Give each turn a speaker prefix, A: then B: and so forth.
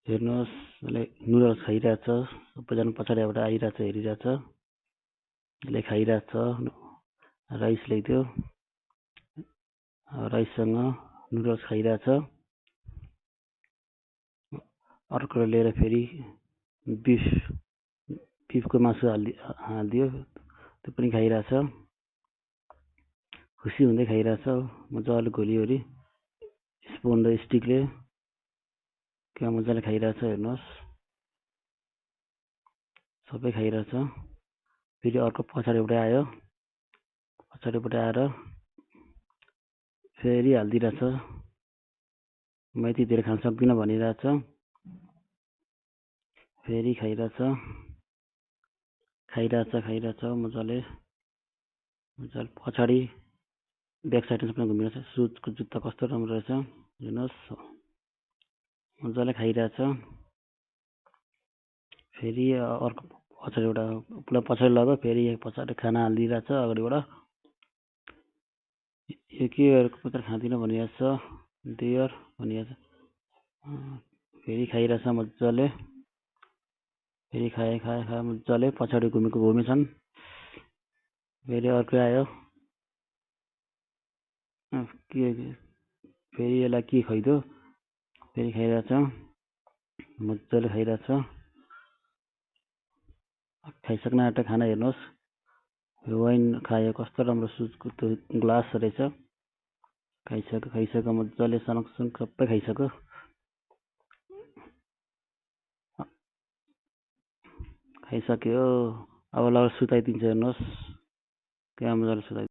A: हेर्नुहोस् यसले नुडल्स खाइरहेछ। सबैजना पछाडिबाट आइरहेछ, हेरिरहेछ। यसले खाइरहेछ। राइस ल्याइदियो। राइससँग नुडल्स खाइरहेछ। अर्को लिएर फेरि बिफको मासु हालिदियो। त्यो पनि खाइरहेछ। खुसी हुँदै खाइरहेछ। मजाले घोलिवरी स्पुन र स्टिकले क्या मजाले खाइरहेछ। हेर्नुहोस् सबै खाइरहेछ। फेरि अर्को पछाडिबाट आयो। पछाडिबाट आएर फेरि हालिदिइरहेछ। म यति धेरै खान सक्दिनँ भनिरहेछ। फेरि खाइरहेछ। मजाले पछाडि ब्याक साइडमा सबै घुमिरहेछ। सुजको जुत्ता कस्तो राम्रो रहेछ। हेर्नुहोस् मजाले खाइरहेछ। फेरि अर्को पछाडिबाट पछाडि लग्यो। फेरि पछाडि खाना हालिदिइरहेछ अगाडिबाट। यो के मात्र खाँदिनँ भनिरहेछ। डियर भनिरहेछ। फेरि खाइरहेछ मजाले। फेरि खाए मजाले पछाडि घुमेछन्। फेरि अर्को आयो। फेरि यसलाई के खुवाइदियो। फेरि खाइरहेछ। मजाले खाइरहेछ। खाइसक्न आँट्यो खाना। हेर्नुहोस् वाइन खायो। कस्तो राम्रो सुजको त्यो ग्लास रहेछ। खाइसक्यो मजाले सनकसनक सबै खाइसक्यो। खाइसक्यो। अब ल सुताइदिन्छ। हेर्नुहोस् क्या मजाले सुताइदिन्छ।